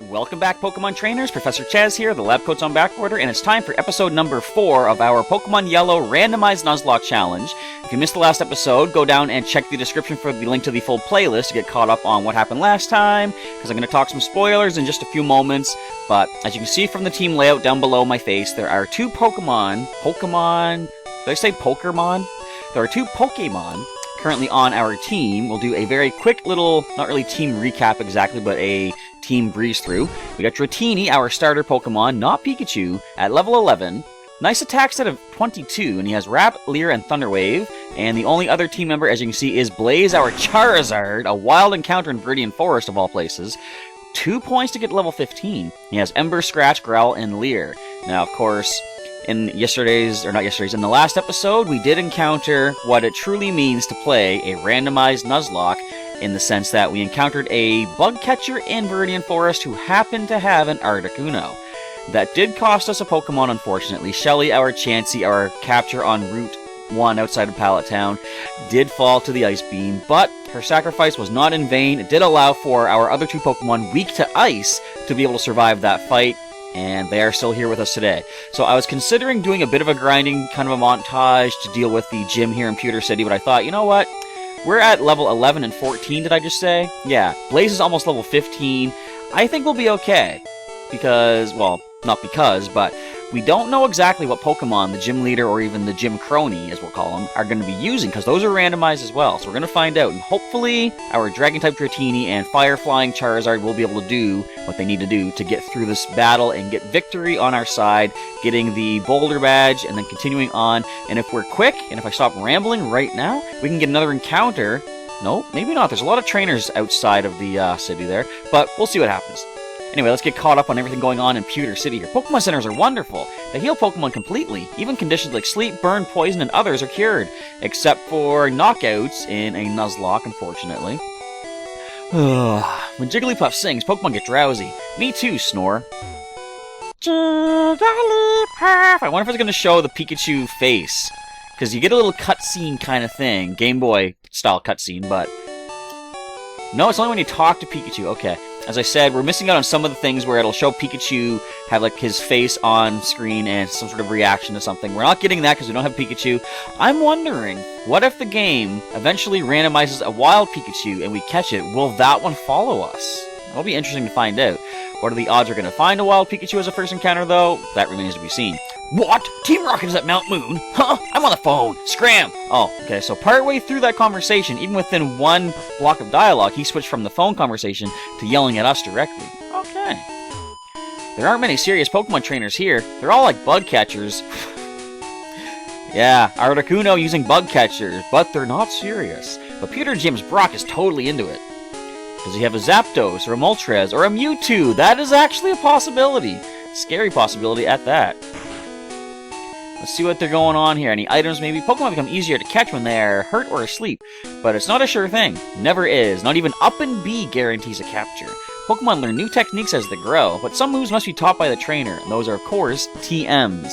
Welcome back, Pokemon Trainers. Professor Chaz here, the lab coat's on back order, and it's time for episode number 4 of our Pokemon Yellow Randomized Nuzlocke Challenge. If you missed the last episode, go down and check the description for the link to the full playlist to get caught up on what happened last time, because I'm going to talk some spoilers in just a few moments. But as you can see from the team layout down below my face, there are two Pokemon... Did I say Pokémon? There are two Pokemon currently on our team. We'll do a very quick little, not really team recap exactly, but a team breeze through. We got Dratini, our starter Pokemon, not Pikachu, at level 11. Nice attack set of 22, and he has Wrap, Leer, and Thunder Wave. And the only other team member, as you can see, is Blaze, our Charizard, a wild encounter in Viridian Forest of all places. 2 points to get level 15. He has Ember, Scratch, Growl, and Leer. Now, of course, in the last episode, we did encounter what it truly means to play a randomized Nuzlocke, in the sense that we encountered a bug catcher in Viridian Forest who happened to have an Articuno. That did cost us a Pokemon, unfortunately. Shelly, our Chansey, our capture on Route 1 outside of Pallet Town, did fall to the Ice Beam, but her sacrifice was not in vain. It did allow for our other two Pokemon, weak to ice, to be able to survive that fight, and they are still here with us today. So I was considering doing a bit of a grinding kind of a montage to deal with the gym here in Pewter City, but I thought, you know what? We're at level 11 and 14, did I just say? Yeah, Blaze is almost level 15. I think we'll be okay. Because, well, not because, but we don't know exactly what Pokemon the gym leader or even the gym crony, as we'll call them, are going to be using, because those are randomized as well. So we're going to find out, and hopefully our Dragon-type Dratini and Fire-flying Charizard will be able to do what they need to do to get through this battle and get victory on our side, getting the Boulder Badge, and then continuing on. And if we're quick, and if I stop rambling right now, we can get another encounter. No, maybe not. There's a lot of trainers outside of the city there, but we'll see what happens. Anyway, let's get caught up on everything going on in Pewter City here. Pokemon Centers are wonderful. They heal Pokemon completely. Even conditions like sleep, burn, poison, and others are cured. Except for knockouts in a Nuzlocke, unfortunately. When Jigglypuff sings, Pokemon get drowsy. Me too, Snore. Jigglypuff! I wonder if it's going to show the Pikachu face. Because you get a little cutscene kind of thing. Game Boy style cutscene, but... No, it's only when you talk to Pikachu. Okay. As I said, we're missing out on some of the things where it'll show Pikachu have like his face on screen and some sort of reaction to something. We're not getting that because we don't have Pikachu. I'm wondering, what if the game eventually randomizes a wild Pikachu and we catch it? Will that one follow us? That'll be interesting to find out. What are the odds we're going to find a wild Pikachu as a first encounter, though? That remains to be seen. What? Team Rocket is at Mount Moon? Huh? I'm on the phone. Scram! Oh, okay, so partway through that conversation, even within one block of dialogue, he switched from the phone conversation to yelling at us directly. Okay. There aren't many serious Pokemon trainers here. They're all like bug catchers. Yeah, Articuno using bug catchers, but they're not serious. But Pewter Gym's Brock is totally into it. Does he have a Zapdos, or a Moltres, or a Mewtwo? That is actually a possibility. Scary possibility at that. Let's see what they're going on here. Any items, maybe? Pokemon become easier to catch when they are hurt or asleep, but it's not a sure thing. Never is. Not even Up and B guarantees a capture. Pokemon learn new techniques as they grow, but some moves must be taught by the trainer, and those are, of course, TMs.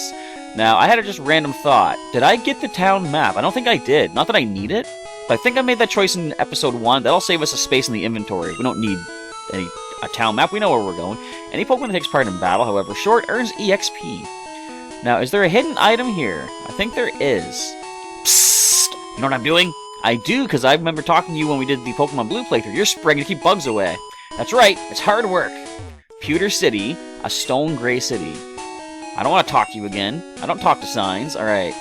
Now, I had a just random thought. Did I get the town map? I don't think I did. Not that I need it, but I think I made that choice in episode 1. That'll save us a space in the inventory. We don't need a town map. We know where we're going. Any Pokemon that takes part in battle, however short, earns EXP. Now, is there a hidden item here? I think there is. Psst! You know what I'm doing? I do, because I remember talking to you when we did the Pokemon Blue playthrough. You're spraying to keep bugs away. That's right, it's hard work. Pewter City, a stone gray city. I don't want to talk to you again. I don't talk to signs. Alright.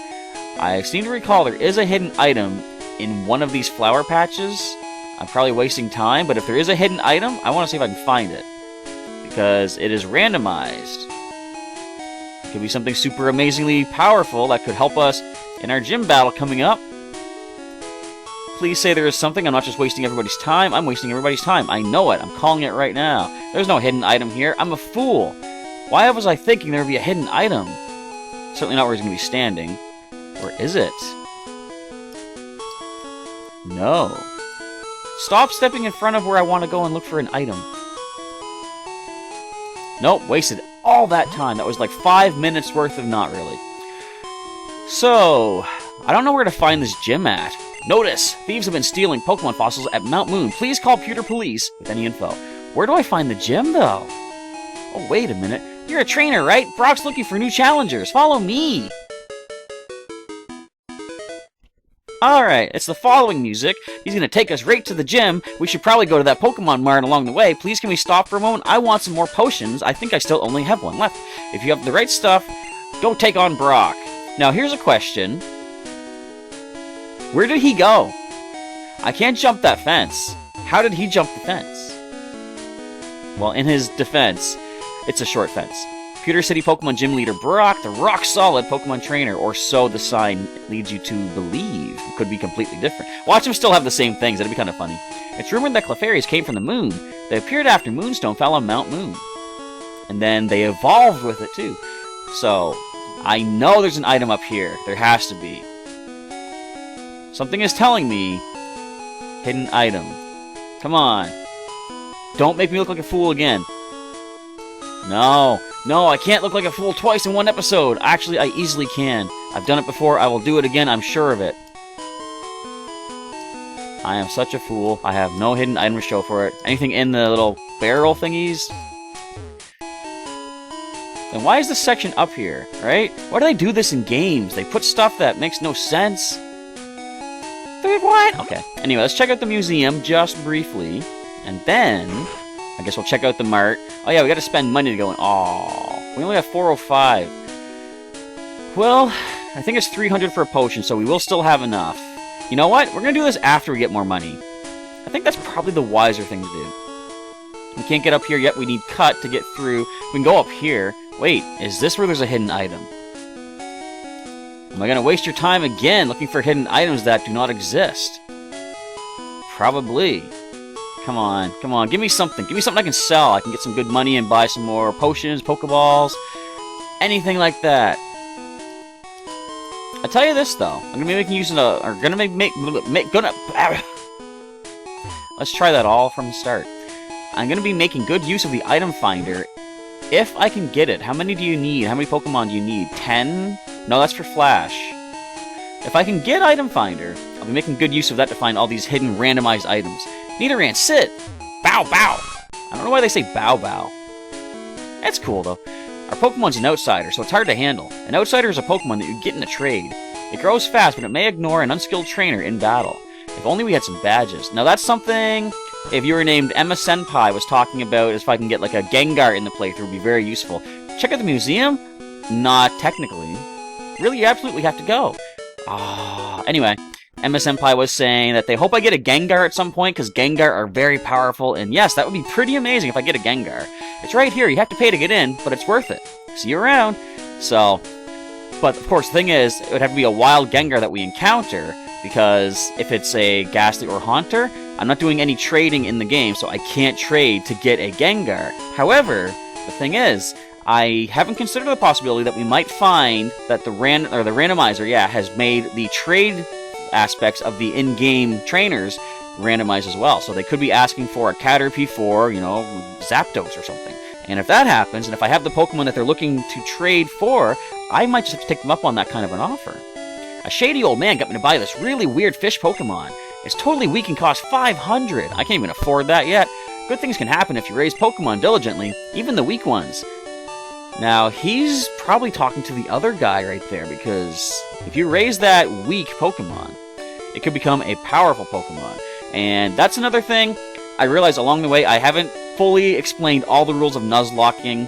I seem to recall there is a hidden item in one of these flower patches. I'm probably wasting time, but if there is a hidden item, I want to see if I can find it. Because it is randomized. Could be something super amazingly powerful that could help us in our gym battle coming up. Please say there is something. I'm not just wasting everybody's time. I'm wasting everybody's time. I know it. I'm calling it right now. There's no hidden item here. I'm a fool. Why was I thinking there would be a hidden item? Certainly not where he's going to be standing. Or is it? No. Stop stepping in front of where I want to go and look for an item. Nope, wasted all that time. That was like 5 minutes worth of not really. So, I don't know where to find this gym at. Notice! Thieves have been stealing Pokemon fossils at Mount Moon. Please call Pewter Police with any info. Where do I find the gym, though? Oh, wait a minute. You're a trainer, right? Brock's looking for new challengers. Follow me. Alright, it's the following music. He's gonna take us right to the gym. We should probably go to that Pokemon Mart along the way. Please, can we stop for a moment? I want some more potions. I think I still only have one left. If you have the right stuff, go take on Brock. Now, here's a question. Where did he go? I can't jump that fence. How did he jump the fence? Well, in his defense, it's a short fence. Pewter City Pokemon Gym Leader Brock, the rock-solid Pokemon Trainer, or so the sign leads you to believe. It could be completely different. Watch him still have the same things. That'd be kind of funny. It's rumored that Clefairies came from the moon. They appeared after Moonstone fell on Mount Moon. And then they evolved with it, too. So, I know there's an item up here. There has to be. Something is telling me hidden item. Come on. Don't make me look like a fool again. No, I can't look like a fool twice in one episode. Actually, I easily can. I've done it before. I will do it again. I'm sure of it. I am such a fool. I have no hidden item to show for it. Anything in the little barrel thingies? Then why is this section up here, right? Why do they do this in games? They put stuff that makes no sense. What? Okay. Anyway, let's check out the museum just briefly. And then I guess we'll check out the mart. Oh yeah, we gotta spend money to go in. Aw, we only have 405. Well, I think it's 300 for a potion, so we will still have enough. You know what? We're gonna do this after we get more money. I think that's probably the wiser thing to do. We can't get up here yet. We need cut to get through. We can go up here. Wait, is this where there's a hidden item? Am I gonna waste your time again looking for hidden items that do not exist? Probably. Come on, give me something. Give me something I can sell. I can get some good money and buy some more potions, Pokeballs, anything like that. I tell you this though, I'm gonna be making use of let's try that all from the start. I'm gonna be making good use of the item finder if I can get it. How many do you need? How many Pokemon do you need? 10? No, that's for Flash. If I can get item finder, I'll be making good use of that to find all these hidden randomized items. Nidoran, sit! Bow, bow! I don't know why they say bow, bow. That's cool, though. Our Pokemon's an outsider, so it's hard to handle. An outsider is a Pokemon that you get in a trade. It grows fast, but it may ignore an unskilled trainer in battle. If only we had some badges. Now that's something, if you were named Emma Senpai, was talking about if I can get like a Gengar in the playthrough, would be very useful. Check out the museum? Not technically. Really, you absolutely have to go. Anyway. Emma Senpai was saying that they hope I get a Gengar at some point, because Gengar are very powerful, and yes, that would be pretty amazing if I get a Gengar. It's right here, you have to pay to get in, but it's worth it. See you around. So, but of course, the thing is, it would have to be a wild Gengar that we encounter, because if it's a Ghastly or Haunter, I'm not doing any trading in the game, so I can't trade to get a Gengar. However, the thing is, I haven't considered the possibility that we might find that the randomizer, has made the trade aspects of the in-game trainers randomized as well. So they could be asking for a Caterpie for, Zapdos or something. And if that happens, and if I have the Pokemon that they're looking to trade for, I might just have to take them up on that kind of an offer. A shady old man got me to buy this really weird fish Pokemon. It's totally weak and costs 500. I can't even afford that yet. Good things can happen if you raise Pokemon diligently, even the weak ones. Now, he's probably talking to the other guy right there, because if you raise that weak Pokemon, it could become a powerful Pokemon. And that's another thing I realized along the way. I haven't fully explained all the rules of Nuzlocking.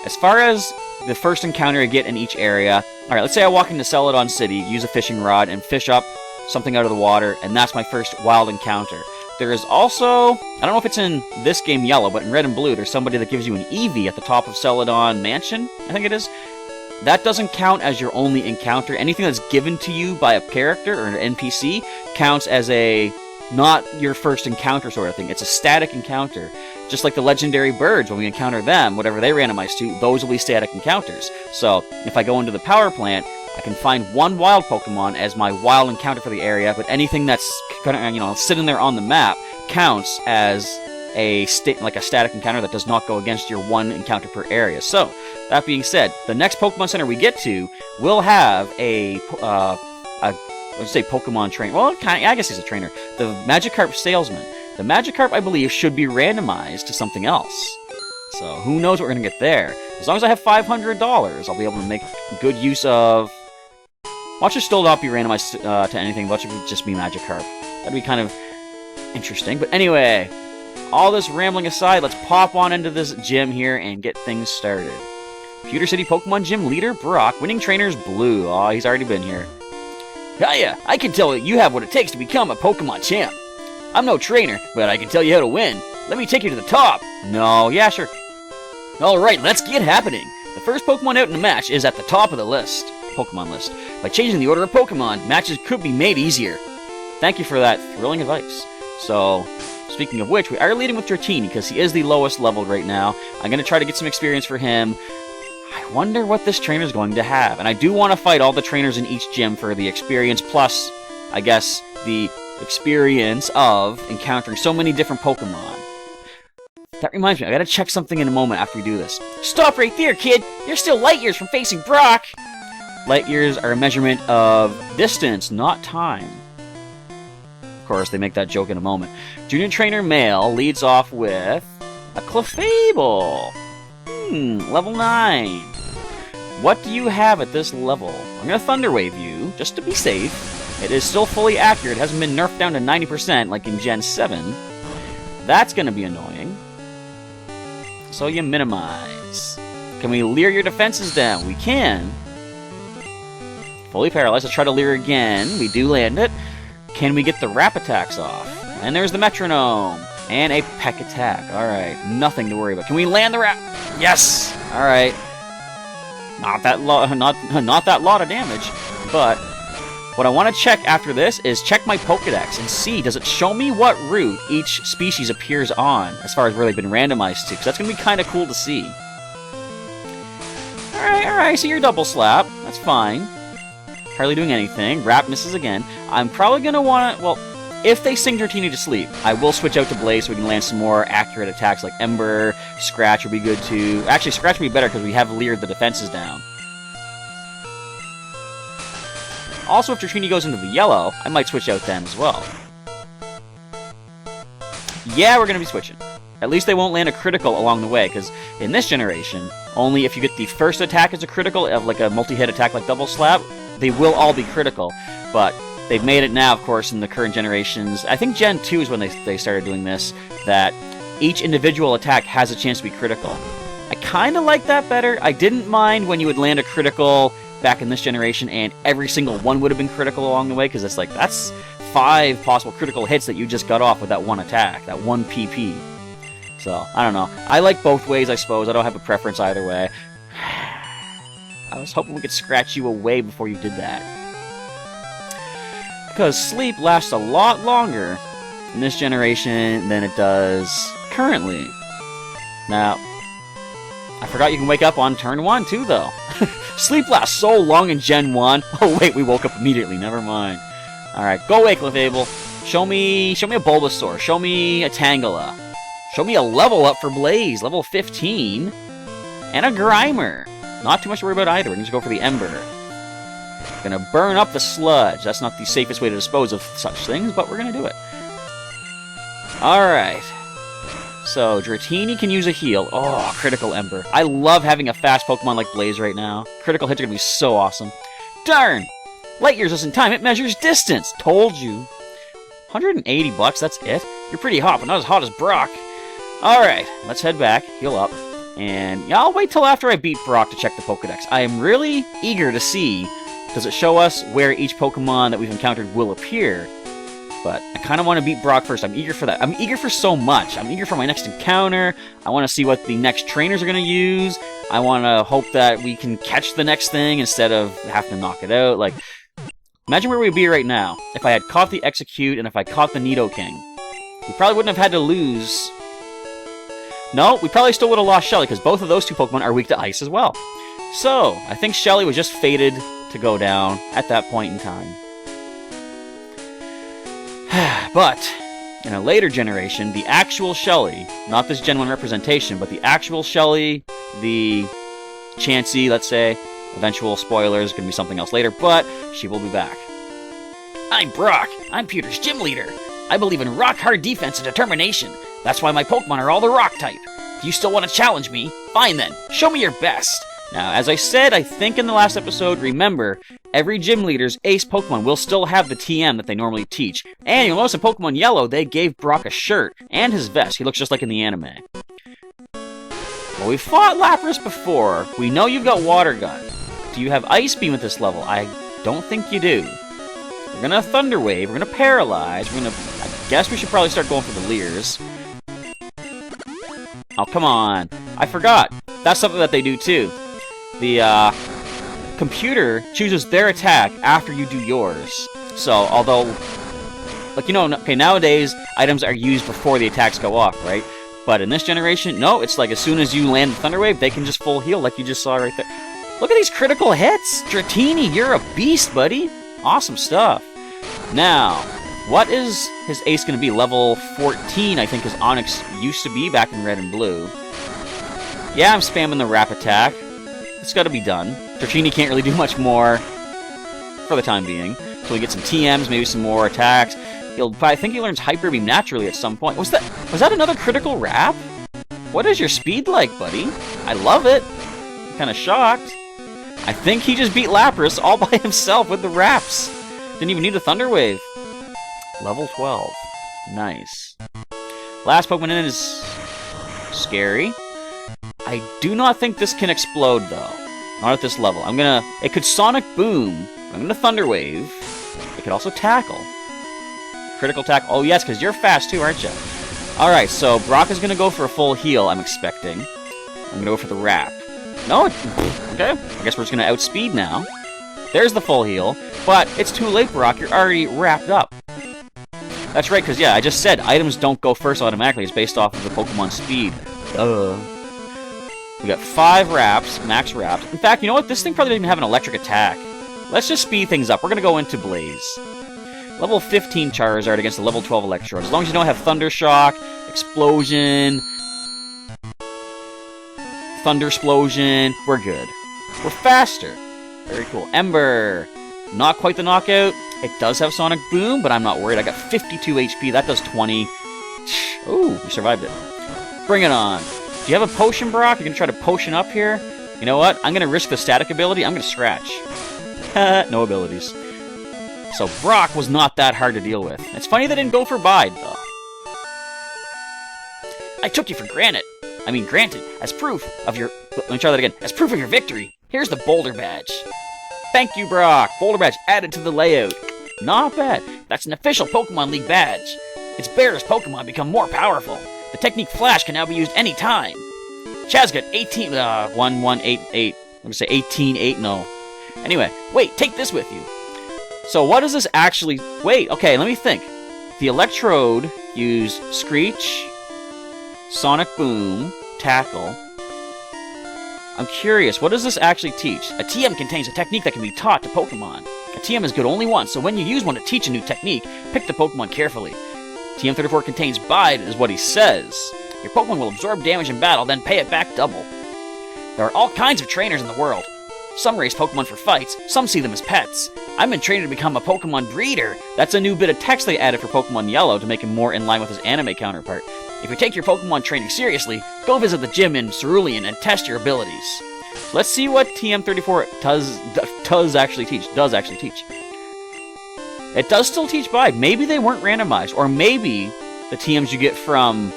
As far as the first encounter I get in each area, alright, let's say I walk into Celadon City, use a fishing rod, and fish up something out of the water, and that's my first wild encounter. There is also, I don't know if it's in this game Yellow, but in Red and Blue, there's somebody that gives you an Eevee at the top of Celadon Mansion, I think it is. That doesn't count as your only encounter. Anything that's given to you by a character or an NPC counts as not your first encounter sort of thing. It's a static encounter. Just like the legendary birds, when we encounter them, whatever they randomize to, those will be static encounters. So, if I go into the power plant, I can find one wild Pokemon as my wild encounter for the area, but anything that's sitting there on the map counts as a static encounter that does not go against your one encounter per area. So, that being said, the next Pokemon Center we get to will have let's say Pokemon Trainer. Well, I guess he's a trainer. The Magikarp Salesman. The Magikarp, I believe, should be randomized to something else. So who knows what we're gonna get there. As long as I have $500, I'll be able to make good use of... Watch it still not be randomized to anything. Watch it just be Magikarp. That'd be kind of interesting. But anyway, all this rambling aside, let's pop on into this gym here and get things started. Pewter City Pokemon Gym Leader Brock, winning trainers Blue. Aw, he's already been here. Hiya, I can tell you have what it takes to become a Pokemon champ. I'm no trainer, but I can tell you how to win. Let me take you to the top. No, yeah, sure. Alright, let's get happening. The first Pokemon out in the match is at the top of the list. Pokemon list. By changing the order of Pokemon, matches could be made easier. Thank you for that thrilling advice. So, speaking of which, we are leading with Dratini because he is the lowest leveled right now. I'm going to try to get some experience for him. I wonder what this trainer is going to have. And I do want to fight all the trainers in each gym for the experience, plus, I guess, the experience of encountering so many different Pokemon. That reminds me, I gotta check something in a moment after we do this. Stop right there, kid! You're still light years from facing Brock! Light years are a measurement of distance, not time. Of course, they make that joke in a moment. Junior Trainer Male leads off with a Clefable. Level 9. What do you have at this level? I'm gonna Thunder Wave you, just to be safe. It is still fully accurate, it hasn't been nerfed down to 90% like in Gen 7. That's gonna be annoying. So you minimize. Can we leer your defenses down? We can. Fully paralyzed. Let's try to leer again. We do land it. Can we get the wrap attacks off? And there's the metronome. And a peck attack. Alright. Nothing to worry about. Can we land the wrap? Yes! Alright. Not that lot of damage. But what I want to check after this is check my Pokedex and see, does it show me what route each species appears on, as far as where they've been randomized to, because that's going to be kind of cool to see. Alright, so you're double slap. That's fine. Hardly doing anything. Wrap misses again. I'm probably going to want to, well, if they sing Dratini to sleep, I will switch out to Blaze so we can land some more accurate attacks like Ember, Scratch would be good too. Actually, Scratch would be better because we have leered the defenses down. Also, if Dratini goes into the yellow, I might switch out them as well. Yeah, we're going to be switching. At least they won't land a critical along the way, because in this generation, only if you get the first attack as a critical, of like a multi-hit attack like Double Slap, they will all be critical. But they've made it now, of course, in the current generations. I think Gen 2 is when they started doing this, that each individual attack has a chance to be critical. I kind of like that better. I didn't mind when you would land a critical back in this generation, and every single one would have been critical along the way, because it's like, that's 5 possible critical hits that you just got off with that one attack, that one PP. So, I don't know. I like both ways, I suppose. I don't have a preference either way. I was hoping we could scratch you away before you did that. Because sleep lasts a lot longer in this generation than it does currently. Now, I forgot you can wake up on turn 1 too, though. Sleep lasts so long in Gen 1. Oh wait, we woke up immediately. Never mind. Alright, go away, Clefable. Show me a Bulbasaur. Show me a Tangela. Show me a level up for Blaze. Level 15. And a Grimer. Not too much to worry about either. We're going to go for the Ember. Gonna burn up the Sludge. That's not the safest way to dispose of such things, but we're going to do it. Alright. So, Dratini can use a heal. Oh, critical Ember. I love having a fast Pokemon like Blaze right now. Critical hits are going to be so awesome. Darn! Light years isn't time, it measures distance! Told you. $180, that's it? You're pretty hot, but not as hot as Brock. Alright, let's head back, heal up. And yeah, I'll wait till after I beat Brock to check the Pokedex. I am really eager to see, does it show us where each Pokemon that we've encountered will appear? But I kind of want to beat Brock first. I'm eager for that. I'm eager for so much. I'm eager for my next encounter. I want to see what the next trainers are going to use. I want to hope that we can catch the next thing instead of having to knock it out. Like, imagine where we'd be right now if I had caught the Execute and if I caught the Nidoking. We probably wouldn't have had to lose. No, we probably still would have lost Shelly because both of those two Pokemon are weak to ice as well. So, I think Shelly was just fated to go down at that point in time. But, in a later generation, the actual Shelly, not this Gen 1 representation, but the actual Shelly, the Chansey, let's say, eventual spoilers, gonna be something else later, but she will be back. I'm Brock. I'm Pewter's gym leader. I believe in rock-hard defense and determination. That's why my Pokemon are all the rock type. Do you still want to challenge me? Fine then, show me your best. Now, as I said, I think in the last episode, remember, every gym leader's ace Pokemon will still have the TM that they normally teach. And you'll notice in Pokemon Yellow, they gave Brock a shirt and his vest. He looks just like in the anime. Well, we've fought Lapras before. We know you've got Water Gun. Do you have Ice Beam at this level? I don't think you do. We're gonna Thunder Wave, we're gonna Paralyze, I guess we should probably start going for the Leers. Oh, come on. I forgot. That's something that they do too. The computer chooses their attack after you do yours. So, although, like, you know, okay, nowadays, items are used before the attacks go off, right? But in this generation, no, it's like as soon as you land the Thunder Wave, they can just full heal like you just saw right there. Look at these critical hits! Dratini, you're a beast, buddy! Awesome stuff. Now, what is his ace going to be? Level 14, I think his Onix used to be back in Red and Blue. Yeah, I'm spamming the Wrap Attack. It's got to be done. Dratini can't really do much more for the time being. So we get some TMs, maybe some more attacks. I think he learns Hyper Beam naturally at some point. Was that another critical Wrap? What is your speed like, buddy? I love it. I'm kind of shocked. I think he just beat Lapras all by himself with the Wraps. Didn't even need a Thunder Wave. Level 12. Nice. Last Pokemon in is Scary. I do not think this can explode, though. Not at this level. It could Sonic Boom. I'm gonna Thunder Wave. It could also Tackle. Critical Tackle. Oh, yes, because you're fast, too, aren't you? Alright, so Brock is gonna go for a full heal, I'm expecting. I'm gonna go for the Wrap. No? Okay. I guess we're just gonna outspeed now. There's the full heal. But it's too late, Brock. You're already wrapped up. That's right, because, yeah, I just said items don't go first automatically. It's based off of the Pokemon speed. We got 5 Wraps, max Wraps. In fact, you know what? This thing probably doesn't even have an electric attack. Let's just speed things up. We're going to go into Blaze. Level 15 Charizard against the level 12 Electrode. As long as you don't have Thunder Shock, Explosion, Thunder Explosion, we're good. We're faster. Very cool. Ember. Not quite the knockout. It does have Sonic Boom, but I'm not worried. I got 52 HP. That does 20. Ooh, we survived it. Bring it on. Do you have a potion, Brock? You're going to try to potion up here? You know what? I'm going to risk the static ability. I'm going to scratch. No abilities. So Brock was not that hard to deal with. It's funny they didn't go for Bide, though. I took you for granted. As proof of your... Let me try that again. As proof of your victory, here's the Boulder Badge. Thank you, Brock. Boulder Badge added to the layout. Not bad. That's an official Pokemon League badge. Its bearer's Pokemon become more powerful. The technique Flash can now be used anytime. Chaz got 18... 1188. I'm going to say 18-8, no. Anyway, wait, take this with you. So what does this actually... Wait, okay, let me think. The Electrode used Screech, Sonic Boom, Tackle. I'm curious, what does this actually teach? A TM contains a technique that can be taught to Pokemon. A TM is good only once, so when you use one to teach a new technique, pick the Pokemon carefully. TM34 contains Bide, is what he says. Your Pokemon will absorb damage in battle, then pay it back double. There are all kinds of trainers in the world. Some raise Pokemon for fights, some see them as pets. I've been trained to become a Pokemon breeder. That's a new bit of text they added for Pokemon Yellow to make him more in line with his anime counterpart. If you take your Pokemon training seriously, go visit the gym in Cerulean and test your abilities. Let's see what TM34 does actually teach. It does still teach Bide. Maybe they weren't randomized, or maybe the TMs you get from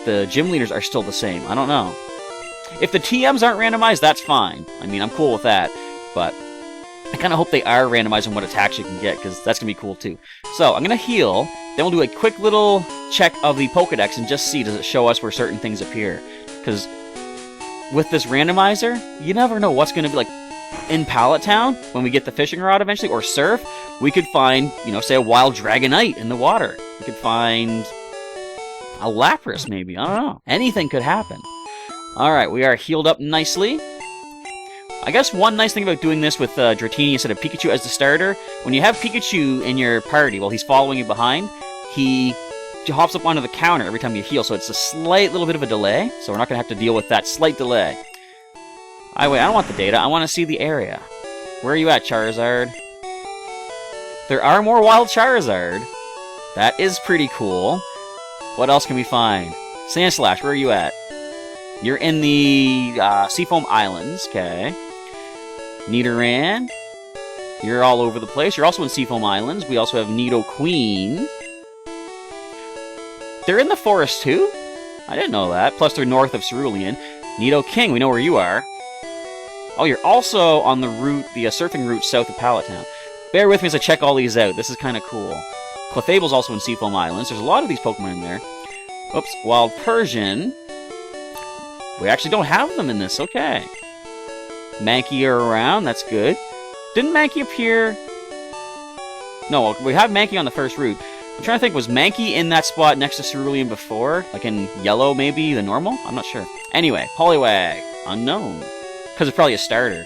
the gym leaders are still the same. I don't know. If the TMs aren't randomized, that's fine. I'm cool with that, but I kind of hope they are randomizing what attacks you can get, because that's going to be cool too. So, I'm going to heal, then we'll do a quick little check of the Pokedex and just see, does it show us where certain things appear? Because with this randomizer, you never know what's going to be like in Pallet Town, when we get the fishing rod eventually, or Surf, we could find, say a wild Dragonite in the water. We could find a Lapras, maybe. I don't know. Anything could happen. Alright, we are healed up nicely. I guess one nice thing about doing this with Dratini instead of Pikachu as the starter, when you have Pikachu in your party while he's following you behind, he hops up onto the counter every time you heal, so it's a slight little bit of a delay, so we're not going to have to deal with that slight delay. I don't want the data, I want to see the area. Where are you at, Charizard? There are more wild Charizard. That is pretty cool. What else can we find? Sandslash, where are you at? You're in the Seafoam Islands, okay. Nidoran, you're all over the place. You're also in Seafoam Islands. We also have Nidoqueen. They're in the forest too? I didn't know that. Plus they're north of Cerulean. Nidoking, we know where you are. Oh, you're also on the route, the surfing route south of Pallet Town. Bear with me as I check all these out. This is kind of cool. Clefable's also in Seafoam Islands. There's a lot of these Pokemon in there. Oops, Wild Persian. We actually don't have them in this, okay. Mankey are around, that's good. Didn't Mankey appear? No, we have Mankey on the first route. I'm trying to think, was Mankey in that spot next to Cerulean before? Like in yellow, maybe? The normal? I'm not sure. Anyway, Poliwag. Unknown. Because it's probably a starter.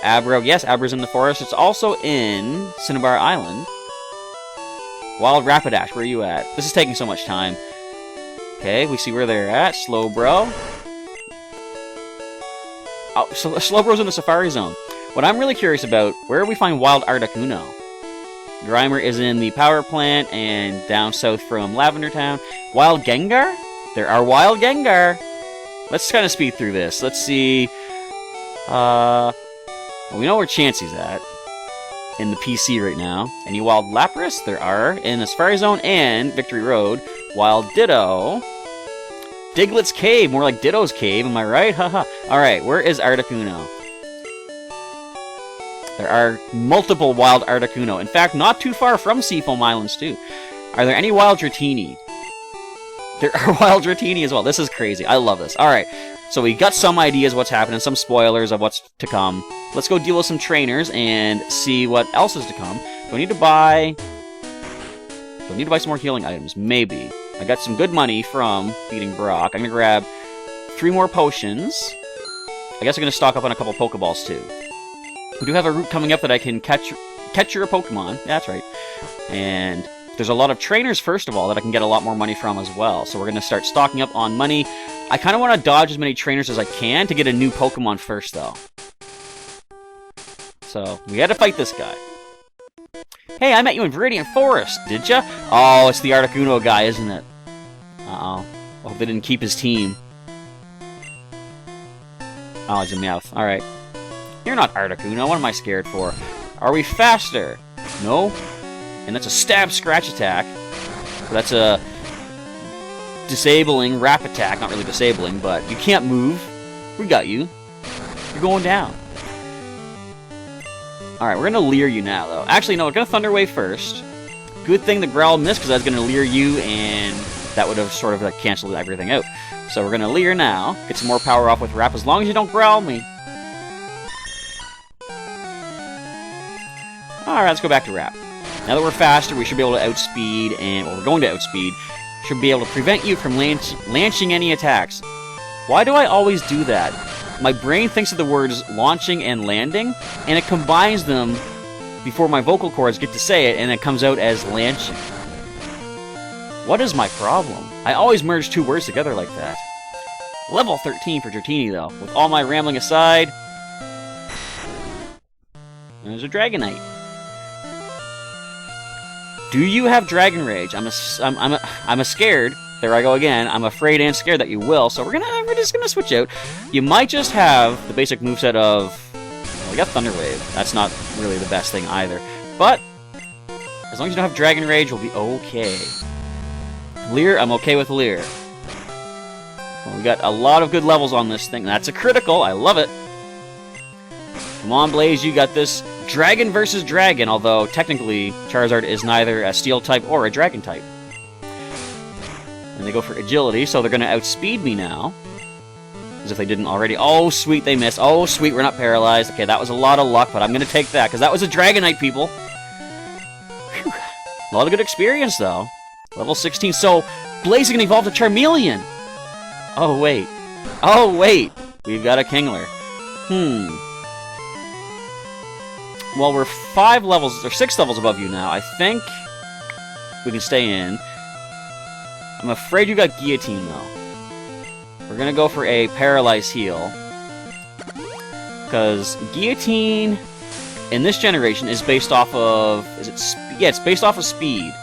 Abra. Yes, Abra's in the forest. It's also in Cinnabar Island. Wild Rapidash, where are you at? This is taking so much time. Okay, we see where they're at. Slowbro. Oh, so Slowbro's in the Safari Zone. What I'm really curious about, where do we find Wild Articuno? Grimer is in the power plant and down south from Lavender Town. Wild Gengar? There are Wild Gengar! Let's kind of speed through this. Let's see. Well, we know where Chansey's at in the PC right now. Any Wild Lapras? There are in the Safari Zone and Victory Road. Wild Ditto. Diglett's Cave, more like Ditto's Cave, am I right? Haha. Alright, where is Articuno? There are multiple Wild Articuno. In fact, not too far from Seafoam Islands, too. Are there any Wild Dratini? There are Wild Dratini as well. This is crazy. I love this. Alright, so we got some ideas what's happening, some spoilers of what's to come. Let's go deal with some trainers and see what else is to come. Do I need to buy... Do I need to buy some more healing items? Maybe. I got some good money from beating Brock. I'm going to grab 3 more potions. I guess I'm going to stock up on a couple Pokeballs, too. We do have a route coming up that I can catch your Pokemon. Yeah, that's right. And there's a lot of trainers, first of all, that I can get a lot more money from as well. So we're going to start stocking up on money. I kind of want to dodge as many trainers as I can to get a new Pokemon first, though. So, we had to fight this guy. Hey, I met you in Viridian Forest, did ya? Oh, it's the Articuno guy, isn't it? Uh-oh. I hope they didn't keep his team. Oh, it's a Meowth. Alright. You're not Articuno. What am I scared for? Are we faster? No. And that's a stab scratch attack. So that's a disabling wrap attack. Not really disabling, but you can't move. We got you. You're going down. Alright, we're going to leer you now, though. Actually, no, we're going to Thunder Wave first. Good thing the Growl missed, because I was going to leer you, and that would have sort of like canceled everything out. So we're going to leer now. Get some more power off with Wrap, as long as you don't growl me. Alright, let's go back to Wrap. Now that we're faster, we should be able to outspeed, and well, we're going to outspeed. Should be able to prevent you from launching any attacks. Why do I always do that? My brain thinks of the words launching and landing, and it combines them before my vocal cords get to say it, and it comes out as lanching. What is my problem? I always merge 2 words together like that. Level 13 for Dratini, though. With all my rambling aside, there's a Dragonite. Do you have Dragon Rage? I'm a scared. There I go again. I'm afraid and scared that you will, so we're just gonna switch out. You might just have the basic moveset of... Well, we got Thunder Wave. That's not really the best thing either. But, as long as you don't have Dragon Rage, we'll be okay. Leer, I'm okay with Leer. Well, we got a lot of good levels on this thing. That's a critical. I love it. Come on, Blaze, you got this. Dragon versus Dragon, although technically Charizard is neither a Steel type or a Dragon type. And they go for Agility, so they're going to outspeed me now. As if they didn't already. Oh, sweet, they missed. Oh, sweet, we're not paralyzed. Okay, that was a lot of luck, but I'm going to take that, because that was a Dragonite, people. Whew. A lot of good experience, though. Level 16, so Blaze is going to evolve to Charmeleon. Oh, wait. Oh, wait. We've got a Kingler. Well, we're 5 levels, or 6 levels above you now. I think we can stay in. I'm afraid you got Guillotine, though. We're gonna go for a Paralyze Heal. Because Guillotine in this generation is based off of... Yeah, it's based off of speed.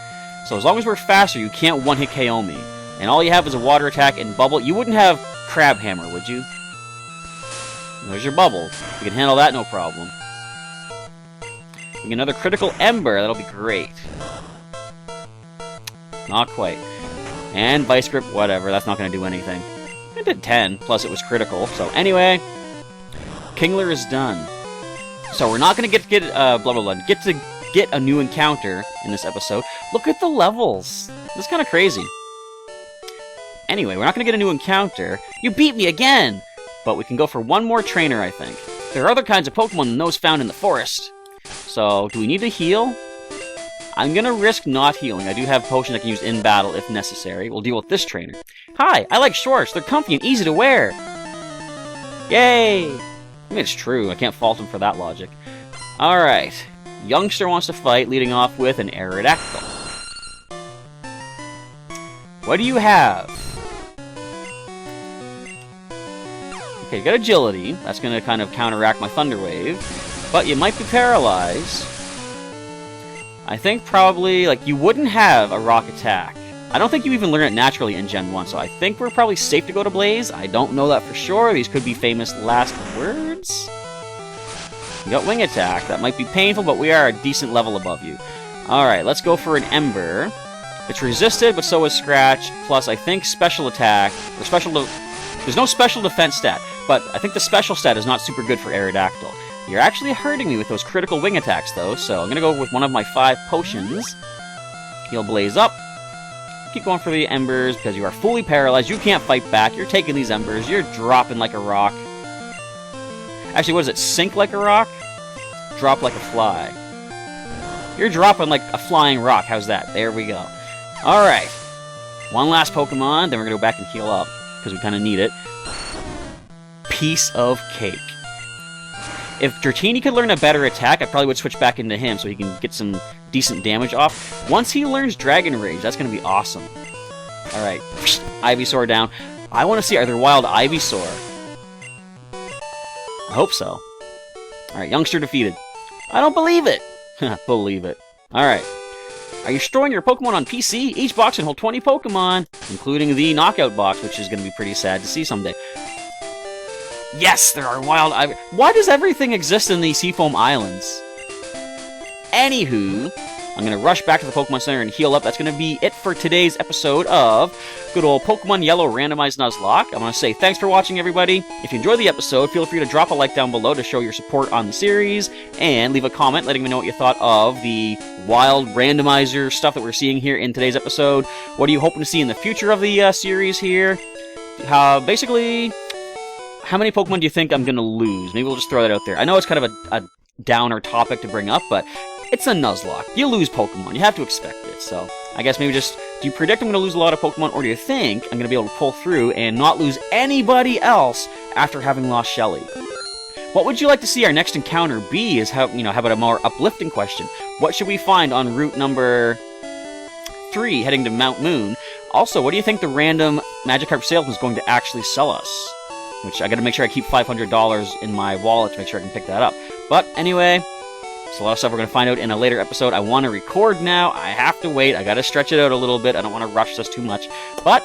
So as long as we're faster, you can't one-hit KO me. And all you have is a Water attack and Bubble. You wouldn't have Crab Hammer, would you? There's your bubble. You can handle that, no problem. We get another critical Ember. That'll be great. Not quite. And Vice Grip, whatever. That's not going to do anything. It did 10, plus it was critical. So anyway, Kingler is done. So we're not going to get a new encounter in this episode. Look at the levels. This is kind of crazy. Anyway, we're not going to get a new encounter. You beat me again! But we can go for one more trainer, I think. There are other kinds of Pokemon than those found in the forest. So, do we need to heal? I'm going to risk not healing. I do have potions I can use in battle if necessary. We'll deal with this trainer. Hi, I like shorts. They're comfy and easy to wear. Yay! I mean, it's true. I can't fault him for that logic. Alright. Youngster wants to fight, leading off with an Aerodactyl. What do you have? Okay, you got Agility. That's going to kind of counteract my Thunder Wave. But you might be paralyzed. I think probably, like, you wouldn't have a Rock Attack. I don't think you even learn it naturally in Gen 1, so I think we're probably safe to go to Blaze. I don't know that for sure. These could be famous last words. You got Wing Attack. That might be painful, but we are a decent level above you. Alright, let's go for an Ember. It's resisted, but so is Scratch. Plus, I think Special Attack, or there's no Special Defense stat, but I think the Special stat is not super good for Aerodactyl. You're actually hurting me with those critical wing attacks, though, so I'm going to go with one of my 5 potions. He'll Blaze up. Keep going for the Embers, because you are fully paralyzed. You can't fight back. You're taking these Embers. You're dropping like a rock. Actually, what is it? Sink like a rock? Drop like a fly. You're dropping like a flying rock. How's that? There we go. Alright. One last Pokemon, then we're going to go back and heal up, because we kind of need it. Piece of cake. If Dratini could learn a better attack, I probably would switch back into him so he can get some decent damage off. Once he learns Dragon Rage, that's going to be awesome. Alright, Ivysaur down. I want to see, are there wild Ivysaur? I hope so. Alright, Youngster defeated. I don't believe it! Believe it. Alright. Are you storing your Pokemon on PC? Each box can hold 20 Pokemon, including the Knockout box, which is going to be pretty sad to see someday. Yes, there are wild Ivy. Why does everything exist in these Seafoam Islands? Anywho, I'm going to rush back to the Pokemon Center and heal up. That's going to be it for today's episode of good old Pokemon Yellow Randomized Nuzlocke. I want to say thanks for watching, everybody. If you enjoyed the episode, feel free to drop a like down below to show your support on the series, and leave a comment letting me know what you thought of the wild randomizer stuff that we're seeing here in today's episode. What are you hoping to see in the future of the series here? Basically, how many Pokemon do you think I'm going to lose? Maybe we'll just throw that out there. I know it's kind of a downer topic to bring up, but it's a Nuzlocke. You lose Pokemon. You have to expect it. So I guess maybe just, do you predict I'm going to lose a lot of Pokemon, or do you think I'm going to be able to pull through and not lose anybody else after having lost Shelly? What would you like to see our next encounter be? How about a more uplifting question? What should we find on route number 3 heading to Mount Moon? Also, what do you think the random Magikarp salesman is going to actually sell us? Which I gotta make sure I keep $500 in my wallet to make sure I can pick that up. But anyway, it's a lot of stuff we're gonna find out in a later episode. I want to record now. I have to wait. I gotta stretch it out a little bit. I don't want to rush this too much. But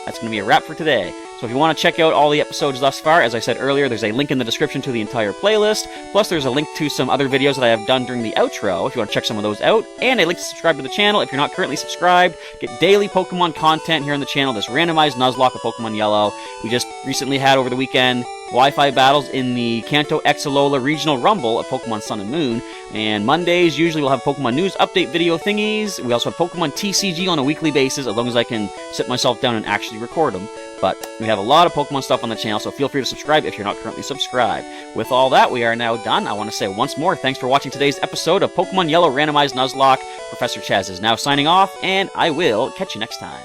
that's gonna be a wrap for today. So if you want to check out all the episodes thus far, as I said earlier, there's a link in the description to the entire playlist. Plus, there's a link to some other videos that I have done during the outro, if you want to check some of those out. And a link to subscribe to the channel if you're not currently subscribed. Get daily Pokemon content here on the channel. This randomized Nuzlocke of Pokemon Yellow. We just recently had, over the weekend, Wi-Fi battles in the Kanto Exalola Regional Rumble of Pokemon Sun and Moon. And Mondays, usually we'll have Pokemon News update video thingies. We also have Pokemon TCG on a weekly basis, as long as I can sit myself down and actually record them. But we have a lot of Pokemon stuff on the channel, so feel free to subscribe if you're not currently subscribed. With all that, we are now done. I want to say once more, thanks for watching today's episode of Pokemon Yellow Randomized Nuzlocke. Professor Chaz is now signing off, and I will catch you next time.